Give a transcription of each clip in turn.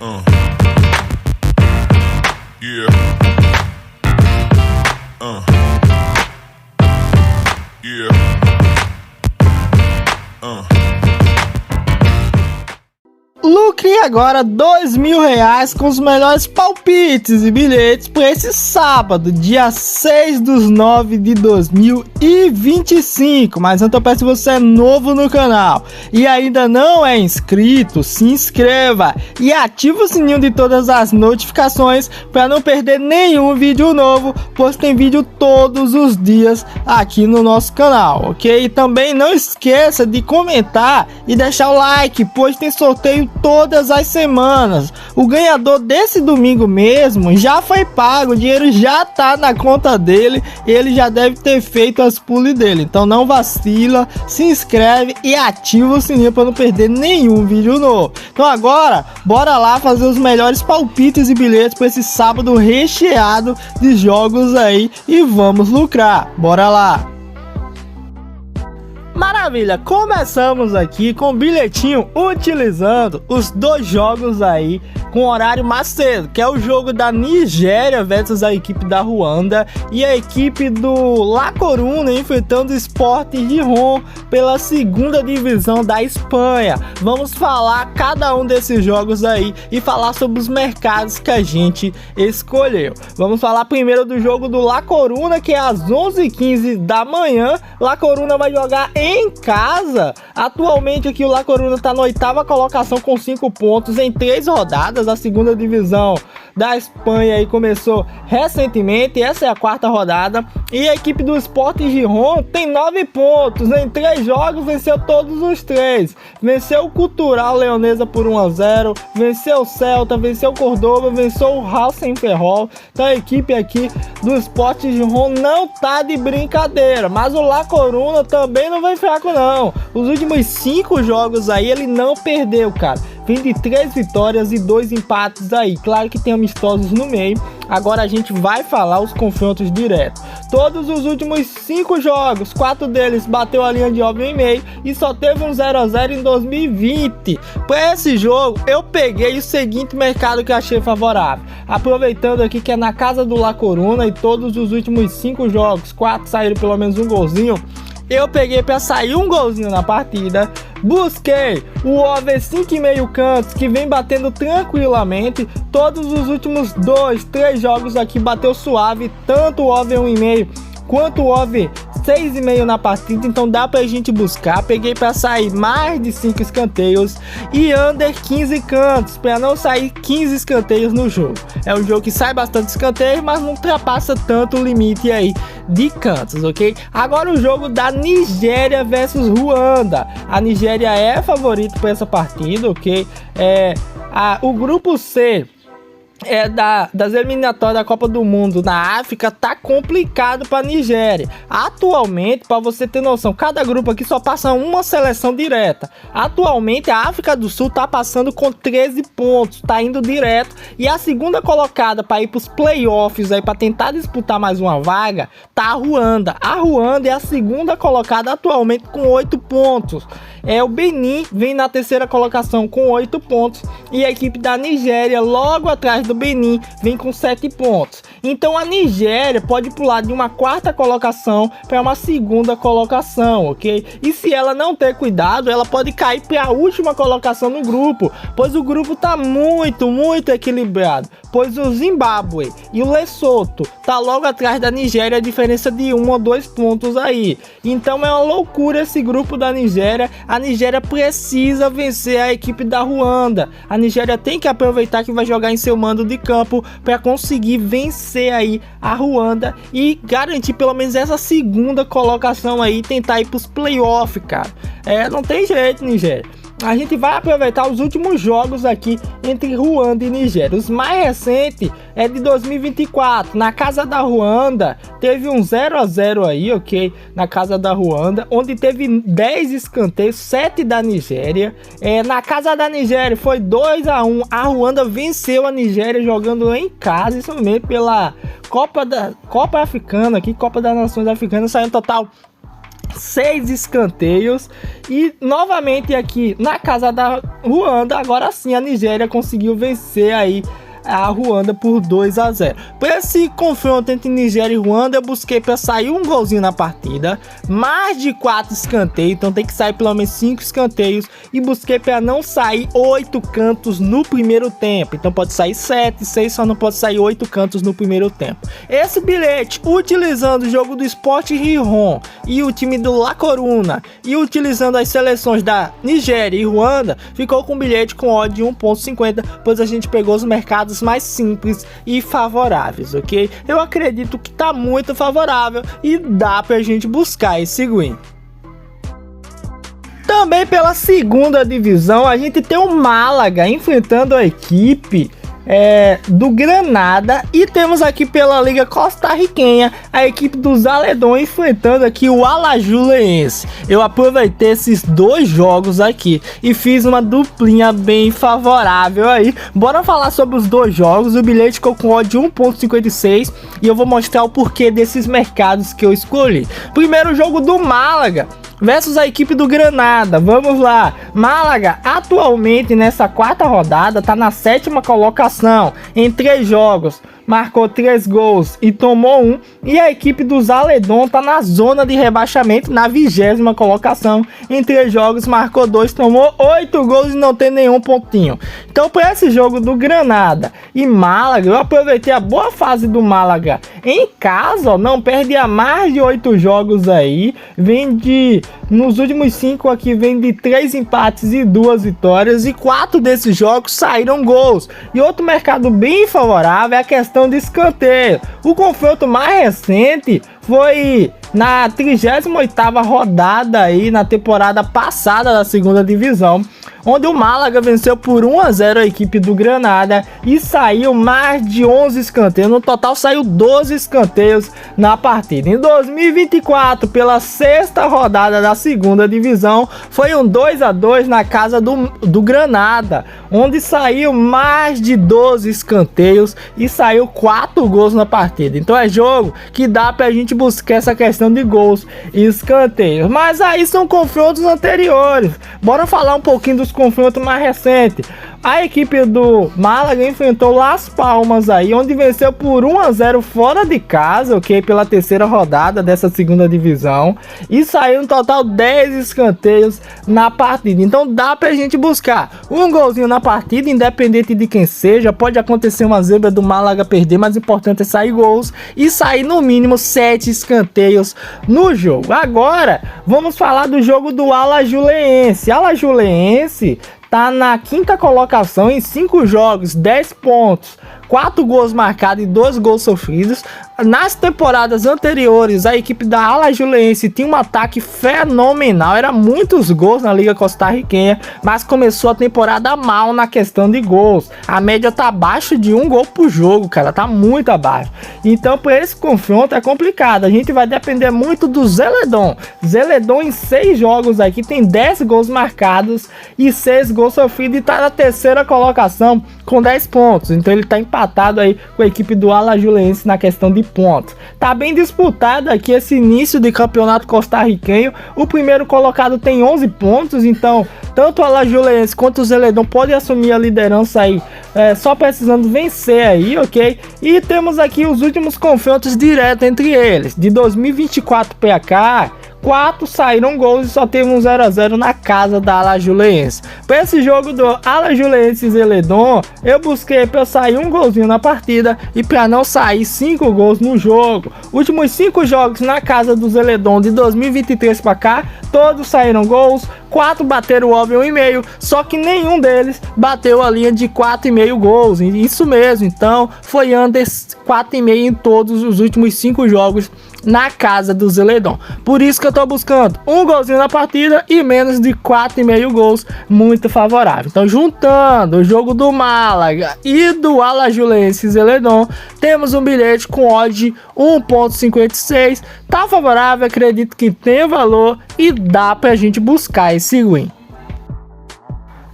Yeah. Yeah. Lucre agora R$2.000 com os melhores palpites e bilhetes para esse sábado, dia 6/9/2025. Mas antes eu peço, se você é novo no canal e ainda não é inscrito, se inscreva e ative o sininho de todas as notificações para não perder nenhum vídeo novo, pois tem vídeo todos os dias aqui no nosso canal, ok? E também não esqueça de comentar e deixar o like, pois tem sorteio todas as semanas. O ganhador desse domingo mesmo já foi pago, o dinheiro já tá na conta dele, ele já deve ter feito as pules dele. Então não vacila, se inscreve e ativa o sininho para não perder nenhum vídeo novo. Então agora, bora lá fazer os melhores palpites e bilhetes para esse sábado recheado de jogos aí e vamos lucrar. Bora lá! Maravilha, começamos aqui com o bilhetinho utilizando os dois jogos aí com horário mais cedo, que é o jogo da Nigéria versus a equipe da Ruanda e a equipe do La Coruna enfrentando o Sporting Gijón pela segunda divisão da Espanha. Vamos falar cada um desses jogos aí e falar sobre os mercados que a gente escolheu. Vamos falar primeiro do jogo do La Coruna, que é às 11h15 da manhã. La Coruna vai jogar em casa. Atualmente aqui o La Coruna está na 8ª colocação com 5 pontos em 3 rodadas. A segunda divisão da Espanha aí começou recentemente, essa é a 4ª rodada, e a equipe do Sporting Gijón tem 9 pontos, em 3 jogos venceu todos os 3, venceu o Cultural Leonesa por 1-0, venceu o Celta, venceu o Cordoba, venceu o Racing Ferrol. Então a equipe aqui do Sporting Gijón não tá de brincadeira, mas o La Coruna também não vai fraco não. Os últimos 5 jogos aí ele não perdeu, cara, vem de 3 vitórias e 2 empates aí. Claro que tem amistosos no meio. Agora a gente vai falar os confrontos diretos. Todos os últimos 5 jogos, 4 deles bateu a linha de 9,5 e só teve um 0-0 em 2020. Para esse jogo eu peguei o seguinte mercado que achei favorável. Aproveitando aqui que é na casa do La Coruna e todos os últimos 5 jogos, 4 saíram pelo menos um golzinho. Eu peguei para sair um golzinho na partida, busquei o over 5,5 cantos que vem batendo tranquilamente. Todos os últimos 2, 3 jogos aqui bateu suave, tanto o over 1,5 quanto o over 6,5 na partida, então dá pra gente buscar. Peguei para sair mais de 5 escanteios e under 15 cantos, para não sair 15 escanteios no jogo. É um jogo que sai bastante escanteio, mas não ultrapassa tanto o limite aí de cantos, ok? Agora o jogo da Nigéria versus Ruanda. A Nigéria é favorito para essa partida, ok? O grupo C das eliminatórias da Copa do Mundo na África tá complicado para Nigéria. Atualmente, para você ter noção, cada grupo aqui só passa uma seleção direta. Atualmente a África do Sul tá passando com 13 pontos, tá indo direto, e a segunda colocada para ir para os playoffs aí para tentar disputar mais uma vaga tá a Ruanda. A Ruanda é a segunda colocada atualmente com 8 pontos. O Benin vem na 3ª colocação com 8 pontos e a equipe da Nigéria logo atrás do Benin vem com 7 pontos. Então a Nigéria pode pular de uma 4ª colocação para uma 2ª colocação, ok? E se ela não ter cuidado, ela pode cair para a última colocação no grupo, pois o grupo tá muito equilibrado, pois o Zimbábue e o Lesoto tá logo atrás da Nigéria, a diferença de 1 ou 2 pontos aí. Então é uma loucura esse grupo da Nigéria. A Nigéria precisa vencer a equipe da Ruanda. A Nigéria tem que aproveitar que vai jogar em seu mando de campo para conseguir vencer aí a Ruanda e garantir pelo menos essa 2ª colocação aí, tentar ir para os playoffs, cara. Não tem jeito, Nigéria. A gente vai aproveitar os últimos jogos aqui entre Ruanda e Nigéria. Os mais recentes é de 2024. Na casa da Ruanda teve um 0-0 aí, ok? Na casa da Ruanda, onde teve 10 escanteios, 7 da Nigéria. Na casa da Nigéria foi 2-1. A Ruanda venceu a Nigéria jogando em casa, isso mesmo, pela Copa Africana aqui, Copa das Nações Africanas, saiu um total 6 escanteios. E novamente aqui na casa da Ruanda, agora sim a Nigéria conseguiu vencer aí a Ruanda por 2-0. Para esse confronto entre Nigéria e Ruanda, eu busquei para sair um golzinho na partida, mais de 4 escanteios, então tem que sair pelo menos 5 escanteios, e busquei para não sair 8 cantos no primeiro tempo, então pode sair 7, 6, só não pode sair 8 cantos no primeiro tempo. Esse bilhete, utilizando o jogo do Sport Rihon e o time do La Coruna, e utilizando as seleções da Nigéria e Ruanda, ficou com um bilhete com odd de 1.50, pois a gente pegou os mercados mais simples e favoráveis, ok? Eu acredito que tá muito favorável e dá pra gente buscar esse win. Também pela segunda divisão, a gente tem o Málaga enfrentando a equipe do Granada, e temos aqui pela Liga Costarriquenha a equipe dos Aledon enfrentando aqui o Alajuelense. Eu aproveitei esses dois jogos aqui e fiz uma duplinha bem favorável aí. Bora falar sobre os dois jogos. O bilhete ficou com odd de 1.56 e eu vou mostrar o porquê desses mercados que eu escolhi. Primeiro jogo do Málaga versus a equipe do Granada. Vamos lá. Málaga atualmente nessa quarta rodada tá na 7ª colocação em 3 jogos, marcou 3 gols e tomou 1, e a equipe dos Aledon tá na zona de rebaixamento na 20ª colocação em 3 jogos, marcou 2, tomou 8 gols e não tem nenhum pontinho. Então para esse jogo do Granada e Málaga, eu aproveitei a boa fase do Málaga em casa, ó, não perde a mais de 8 jogos aí, nos últimos 5 aqui vem de 3 empates e 2 vitórias, e 4 desses jogos saíram gols. E outro mercado bem favorável é a questão de escanteio. O confronto mais recente foi na 38ª rodada aí na temporada passada da segunda divisão, onde o Málaga venceu por 1-0 a equipe do Granada e saiu mais de 11 escanteios. No total saiu 12 escanteios na partida. Em 2024, pela 6ª rodada da segunda divisão, foi um 2-2 na casa do Granada, onde saiu mais de 12 escanteios e saiu 4 gols na partida. Então é jogo que dá pra gente buscar essa questão de gols e escanteios. Mas aí são confrontos anteriores. Bora falar um pouquinho dos confrontos mais recentes. A equipe do Málaga enfrentou Las Palmas aí, onde venceu por 1-0 fora de casa, ok? Pela 3ª rodada dessa segunda divisão, e saiu no total 10 escanteios na partida. Então dá pra gente buscar um golzinho na partida, independente de quem seja. Pode acontecer uma zebra do Málaga perder, mas o importante é sair gols e sair no mínimo 7 escanteios no jogo. Agora vamos falar do jogo do Alajuelense. Alajuelense tá na 5ª colocação em 5 jogos, 10 pontos, 4 gols marcados e 2 gols sofridos. Nas temporadas anteriores, a equipe da Alajuelense tinha um ataque fenomenal, era muitos gols na Liga Costarriquenha, mas começou a temporada mal na questão de gols. A média tá abaixo de 1 gol por jogo, cara, tá muito abaixo. Então, por esse confronto é complicado. A gente vai depender muito do Zeledon. Zeledon em 6 jogos aqui tem 10 gols marcados e 6 gols sofridos e tá na 3ª colocação com 10 pontos. Então ele tá empatado aí com a equipe do Alajuelense na questão de pontos. Tá bem disputado aqui esse início de campeonato costarriquenho. O primeiro colocado tem 11 pontos, então tanto o Alajuelense quanto o Zeledon podem assumir a liderança aí, só precisando vencer aí, ok? E temos aqui os últimos confrontos diretos entre eles. De 2024 para cá, 4 saíram gols e só teve um 0-0 na casa da Alajuelense. Para esse jogo do Alajuelense e Zeledon, eu busquei para sair um golzinho na partida e para não sair 5 gols no jogo. Últimos 5 jogos na casa do Zeledon de 2023 para cá, todos saíram gols. 4 bateram o over 1,5, só que nenhum deles bateu a linha de 4,5 gols. Isso mesmo, então foi under 4,5 em todos os últimos 5 jogos na casa do Zeledon. Por isso que eu tô buscando um golzinho na partida e menos de 4,5 gols, muito favorável. Então, juntando o jogo do Málaga e do Alajuelense e Zeledon, temos um bilhete com odd 1.56. Tá favorável, acredito que tem valor e dá pra gente buscar esse win.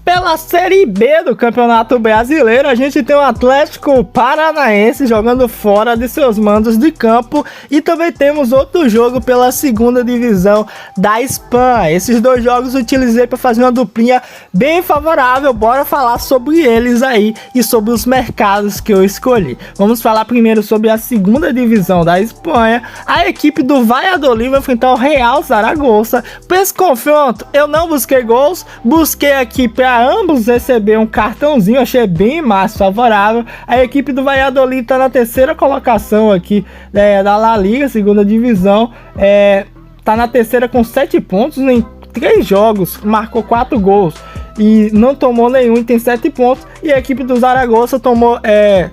Pela Série B do Campeonato Brasileiro, a gente tem o Atlético Paranaense jogando fora de seus mandos de campo e também temos outro jogo pela segunda divisão da Espanha. Esses dois jogos eu utilizei para fazer uma duplinha bem favorável. Bora falar sobre eles aí e sobre os mercados que eu escolhi. Vamos falar primeiro sobre a segunda divisão da Espanha. A equipe do Valladolid vai enfrentar o Real Zaragoza. Para esse confronto, eu não busquei gols, busquei aqui para ambos receber um cartãozinho, achei bem mais favorável. A equipe do Valladolid está na terceira colocação aqui da La Liga, segunda divisão, tá na terceira com 7 pontos em 3 jogos, marcou 4 gols e não tomou nenhum e tem 7 pontos. E a equipe do Zaragoza tomou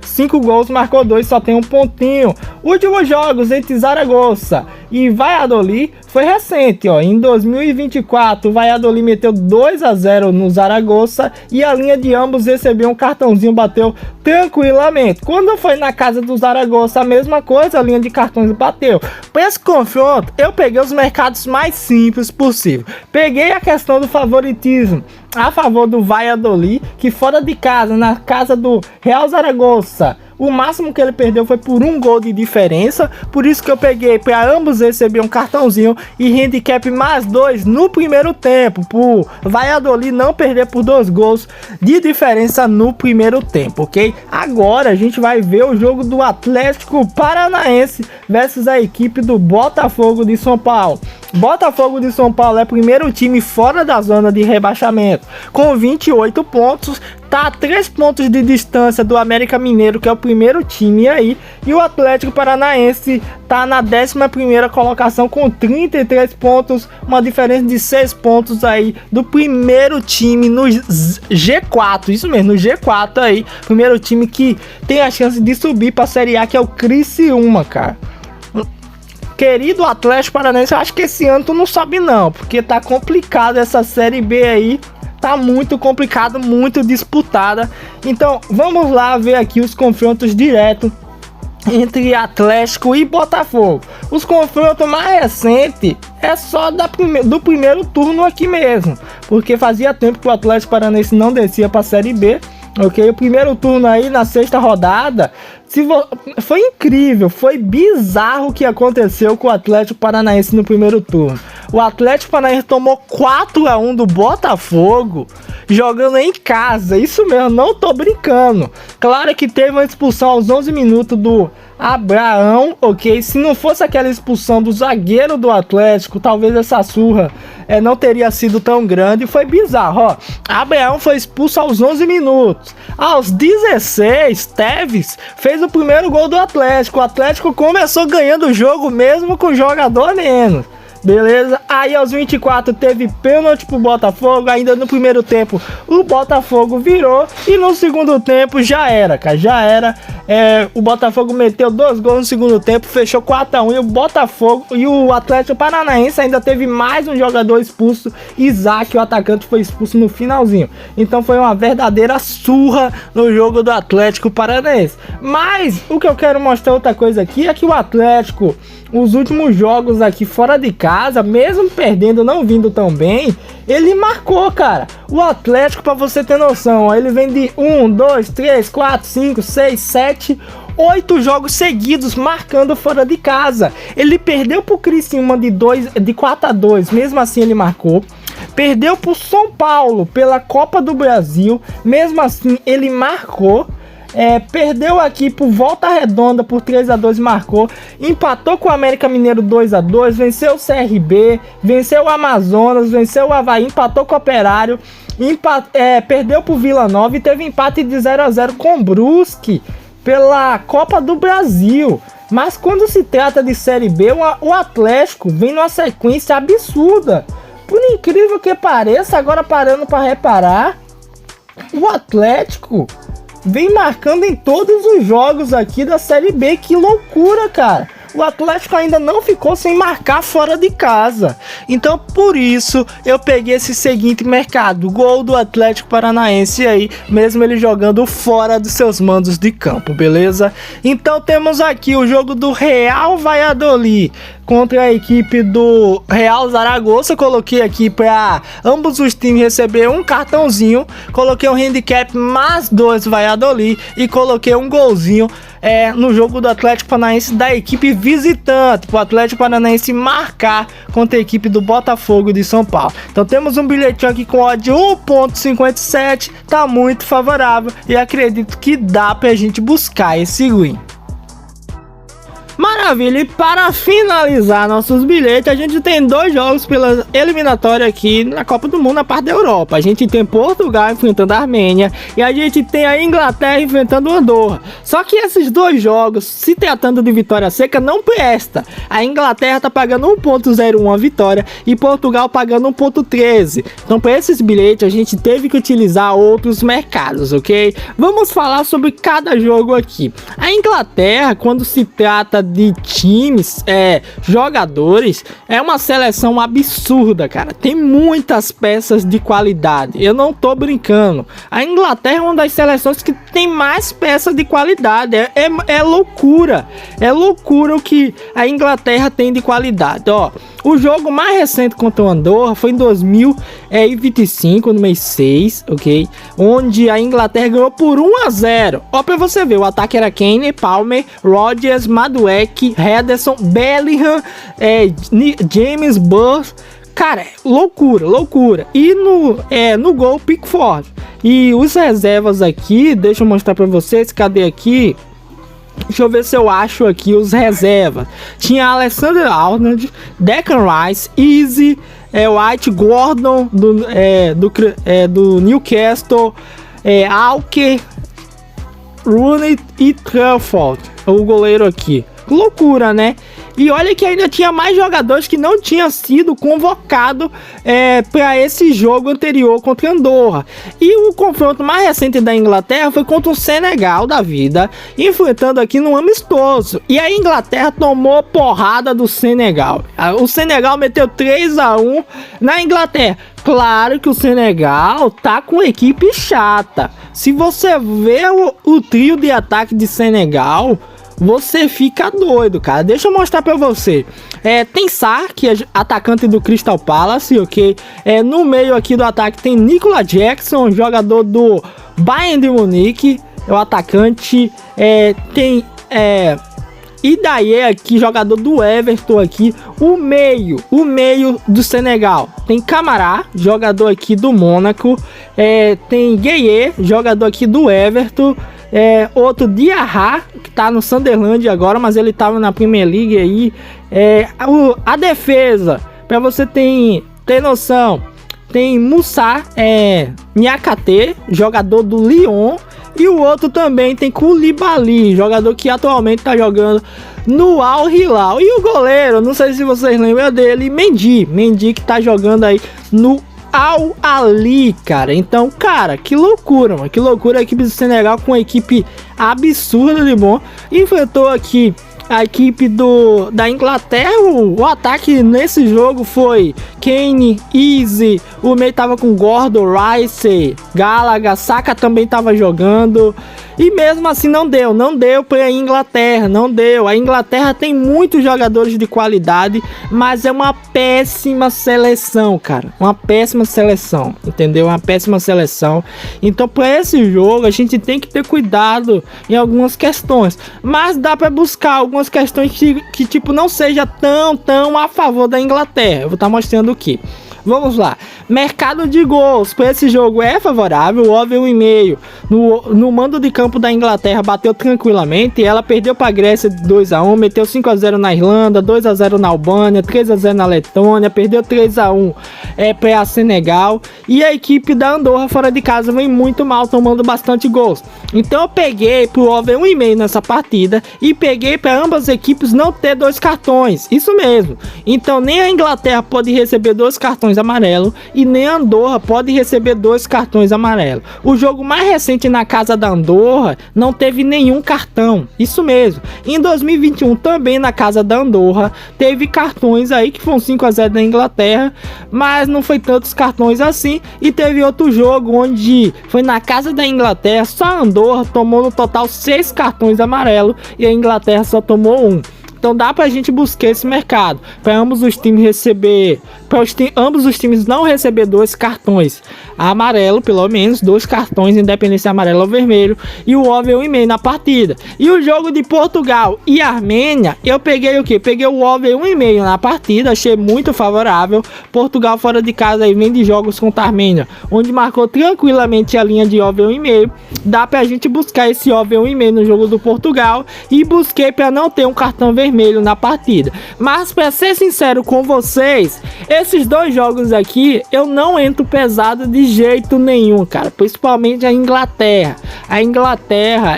5 gols, marcou 2, só tem um pontinho. Últimos jogos entre Zaragoza e Valladolid foi recente, ó. Em 2024, o Valladolid meteu 2-0 no Zaragoza e a linha de ambos recebeu um cartãozinho, bateu tranquilamente. Quando foi na casa do Zaragoza, a mesma coisa, a linha de cartões bateu. Para esse confronto, eu peguei os mercados mais simples possível. Peguei a questão do favoritismo a favor do Valladolid, que fora de casa, na casa do Real Zaragoza, o máximo que ele perdeu foi por 1 gol de diferença. Por isso que eu peguei para ambos receber um cartãozinho e handicap mais 2 no primeiro tempo, por Valladolid não perder por 2 gols de diferença no primeiro tempo, ok? Agora a gente vai ver o jogo do Atlético Paranaense versus a equipe do Botafogo de São Paulo. Botafogo de São Paulo é o primeiro time fora da zona de rebaixamento, com 28 pontos, tá a 3 pontos de distância do América Mineiro, que é o primeiro time aí, e o Atlético Paranaense tá na 11ª colocação com 33 pontos, uma diferença de 6 pontos aí do primeiro time no G4, isso mesmo, no G4 aí, primeiro time que tem a chance de subir pra Série A, que é o Criciúma, cara. Querido Atlético Paranaense, eu acho que esse ano tu não sobe não, porque tá complicado essa Série B aí, tá muito complicado, muito disputada. Então vamos lá ver aqui os confrontos diretos entre Atlético e Botafogo. Os confrontos mais recentes é só do primeiro turno aqui mesmo, porque fazia tempo que o Atlético Paranaense não descia pra Série B. Ok, o primeiro turno aí na 6ª rodada foi incrível, foi bizarro o que aconteceu com o Atlético Paranaense no primeiro turno. O Atlético Paranaense tomou 4-1 do Botafogo, jogando em casa, isso mesmo, não tô brincando. Claro que teve uma expulsão aos 11 minutos do Abraão, ok? Se não fosse aquela expulsão do zagueiro do Atlético, talvez essa surra não teria sido tão grande. Foi bizarro, ó. Abraão foi expulso aos 11 minutos. Aos 16, Tevez fez o primeiro gol do Atlético. O Atlético começou ganhando o jogo mesmo com o jogador a menos. Beleza? Aí aos 24 teve pênalti pro Botafogo. Ainda no primeiro tempo o Botafogo virou. E no segundo tempo já era, cara. Já era. O Botafogo meteu 2 gols no segundo tempo. Fechou 4-1. E o Botafogo e o Atlético Paranaense ainda teve mais um jogador expulso. Isaac, o atacante, foi expulso no finalzinho. Então foi uma verdadeira surra no jogo do Atlético Paranaense. Mas o que eu quero mostrar outra coisa aqui é que o Atlético, os últimos jogos aqui fora de casa, mesmo perdendo, não vindo tão bem, ele marcou, cara. O Atlético, pra você ter noção, ó, ele vem de 1, 2, 3, 4, 5, 6, 7, 8 jogos seguidos marcando fora de casa. Ele perdeu pro Criciúma de 4-2, mesmo assim ele marcou. Perdeu pro São Paulo pela Copa do Brasil, mesmo assim ele marcou. Perdeu aqui por Volta Redonda por 3-2, marcou. Empatou com o América Mineiro 2-2, venceu o CRB, venceu o Amazonas, venceu o Avaí, empatou com o Operário, perdeu pro Vila Nova e teve empate de 0-0 com o Brusque pela Copa do Brasil. Mas quando se trata de Série B, o Atlético vem numa sequência absurda. Por incrível que pareça, agora parando para reparar, o Atlético vem marcando em todos os jogos aqui da Série B. Que loucura, cara. o Atlético ainda não ficou sem marcar fora de casa. Então por isso eu peguei esse seguinte mercado, gol do Atlético Paranaense aí, mesmo ele jogando fora dos seus mandos de campo, beleza? Então temos aqui o jogo do Real Valladolid contra a equipe do Real Zaragoza. Coloquei aqui para ambos os times receber um cartãozinho, coloquei um handicap mais 2 Valladolid e coloquei um golzinho no jogo do Atlético Paranaense da equipe visitante, o Atlético Paranaense marcar contra a equipe do Botafogo de São Paulo. Então temos um bilhetinho aqui com odd 1.57, tá muito favorável e acredito que dá pra gente buscar esse win. Maravilha, e para finalizar nossos bilhetes, a gente tem 2 jogos pela eliminatória aqui na Copa do Mundo na parte da Europa. A gente tem Portugal enfrentando a Armênia e a gente tem a Inglaterra enfrentando o Andorra. Só que esses 2 jogos, se tratando de vitória seca, não presta. A Inglaterra tá pagando 1.01 a vitória e Portugal pagando 1.13. Então para esses bilhetes a gente teve que utilizar outros mercados, ok? Vamos falar sobre cada jogo aqui. A Inglaterra, quando se trata de times, jogadores, é uma seleção absurda, cara. Tem muitas peças de qualidade. Eu não tô brincando. A Inglaterra é uma das seleções que tem mais peças de qualidade. É loucura. É loucura o que a Inglaterra tem de qualidade. Ó, o jogo mais recente contra o Andorra foi em 2025, no mês 6, ok? Onde a Inglaterra ganhou por 1-0. Ó, pra você ver, o ataque era Kane, Palmer, Rodgers, Madueke, Henderson, Bellingham, James Burr. Cara, loucura, loucura. E no gol, Pickford. E os reservas aqui, deixa eu mostrar pra vocês, cadê aqui? Deixa eu ver se eu acho aqui os reservas. Tinha Alexander Arnold, Declan Rice, Easy, White, Gordon do Newcastle, Alke, Rooney e Trafford, o goleiro aqui. Loucura, né? E olha que ainda tinha mais jogadores que não tinham sido convocados para esse jogo anterior contra Andorra. E o confronto mais recente da Inglaterra foi contra o Senegal da vida, enfrentando aqui no amistoso. E a Inglaterra tomou porrada do Senegal. O Senegal meteu 3-1 na Inglaterra. Claro que o Senegal tá com equipe chata. Se você vê o trio de ataque de Senegal, você fica doido, cara. Deixa eu mostrar pra você. Tem Sarr, que é atacante do Crystal Palace, ok? No meio aqui do ataque tem Nicolas Jackson, jogador do Bayern de Munique, é o atacante. Tem Idaye aqui, jogador do Everton aqui. O meio do Senegal tem Camara, jogador aqui do Mônaco. Tem Gueye, jogador aqui do Everton. Outro Diarra, que tá no Sunderland agora, mas ele tava na Premier League aí. A defesa, pra você ter noção, tem Moussa Niakate, jogador do Lyon. E o outro também tem Koulibaly, jogador que atualmente tá jogando no Al Hilal. E o goleiro, não sei se vocês lembram dele, Mendy que tá jogando aí no Al Ali, cara. Então, cara, que loucura, mano. Que loucura a equipe do Senegal com uma equipe absurda de bom. Enfrentou aqui a equipe da Inglaterra. O ataque nesse jogo foi Kane, Easy. O meio tava com Gordon, Rice, Gallagher, Saka também tava jogando. E mesmo assim não deu para a Inglaterra, não deu. A Inglaterra tem muitos jogadores de qualidade, mas é uma péssima seleção, cara. Uma péssima seleção, entendeu? Uma péssima seleção. Então para esse jogo a gente tem que ter cuidado em algumas questões. Mas dá para buscar algumas questões que tipo não seja tão a favor da Inglaterra. Eu vou estar mostrando aqui. Vamos lá, mercado de gols para esse jogo é favorável, over 1,5 no mando de campo da Inglaterra bateu tranquilamente, ela perdeu para a Grécia de 2-1, meteu 5-0 na Irlanda, 2-0 na Albânia, 3-0 na Letônia, perdeu 3-1 para a Senegal, e a equipe da Andorra fora de casa vem muito mal, tomando bastante gols. Então eu peguei pro over 1,5 nessa partida e peguei para ambas as equipes não ter 2 cartões, isso mesmo. Então nem a Inglaterra pode receber 2 cartões cartões amarelos e nem Andorra pode receber 2 cartões amarelos. O jogo mais recente na casa da Andorra não teve nenhum cartão, isso mesmo. Em 2021 também na casa da Andorra teve cartões aí que foram 5-0 da Inglaterra, mas não foi tantos cartões assim. E teve outro jogo onde foi na casa da Inglaterra, só a Andorra tomou no total 6 cartões amarelos e a Inglaterra só tomou 1. Então dá pra gente buscar esse mercado, para ambos os times receber, ambos os times não receber 2 cartões amarelo, pelo menos 2 cartões, independente se é amarelo ou vermelho, e o over 1,5 na partida. E o jogo de Portugal e Armênia, eu peguei o que? Peguei o over 1,5 na partida, achei muito favorável. Portugal fora de casa aí vem de jogos contra a Armênia, onde marcou tranquilamente a linha de over 1,5. Dá pra gente buscar esse over 1,5 no jogo do Portugal, e busquei para não ter um cartão vermelho na partida. Mas para ser sincero com vocês, esses 2 jogos aqui eu não entro pesado de jeito nenhum, cara. Principalmente a Inglaterra. A Inglaterra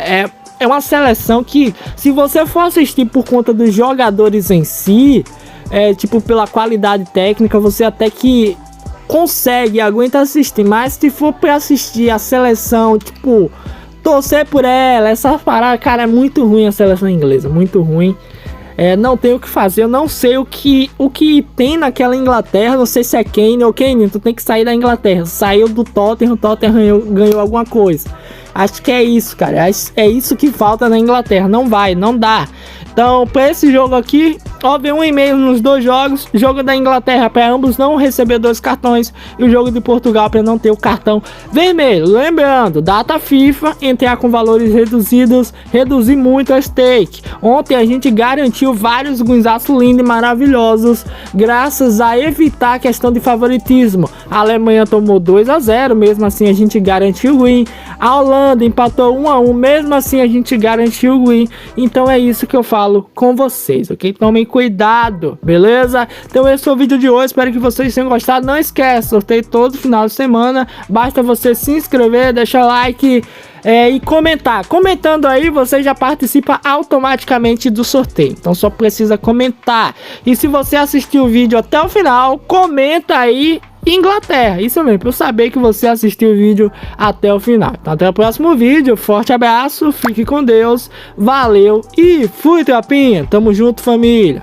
é uma seleção que, se você for assistir por conta dos jogadores em si, tipo pela qualidade técnica, você até que consegue, aguenta assistir. Mas se for para assistir a seleção, tipo, torcer por ela, essa parada, cara, é muito ruim a seleção inglesa, muito ruim. Não tem o que fazer, eu não sei o que tem naquela Inglaterra, não sei se é Kane ou Kane, tu tem que sair da Inglaterra, saiu do Tottenham, ganhou alguma coisa. Acho que é isso, cara, é isso que falta na Inglaterra, não dá. Então, para esse jogo aqui, over 1,5 nos 2 jogos. Jogo da Inglaterra para ambos não receber 2 cartões. E o jogo de Portugal para não ter o cartão vermelho. Lembrando, data FIFA, entrar com valores reduzidos, reduzir muito a stake. Ontem a gente garantiu vários guinzaços lindos e maravilhosos, graças a evitar a questão de favoritismo. A Alemanha tomou 2-0, mesmo assim a gente garantiu o win. A Holanda empatou 1-1, mesmo assim a gente garantiu o win. Então é isso que eu falo com vocês, ok? Tomem cuidado, beleza? Então esse foi o vídeo de hoje, espero que vocês tenham gostado. Não esquece, sorteio todo final de semana, basta você se inscrever, deixar like e comentar. Comentando aí, você já participa automaticamente do sorteio, então só precisa comentar. E se você assistiu o vídeo até o final, comenta aí Inglaterra, isso mesmo, para eu saber que você assistiu o vídeo até o final. Então até o próximo vídeo, forte abraço, fique com Deus, valeu e fui, tropinha, tamo junto, família.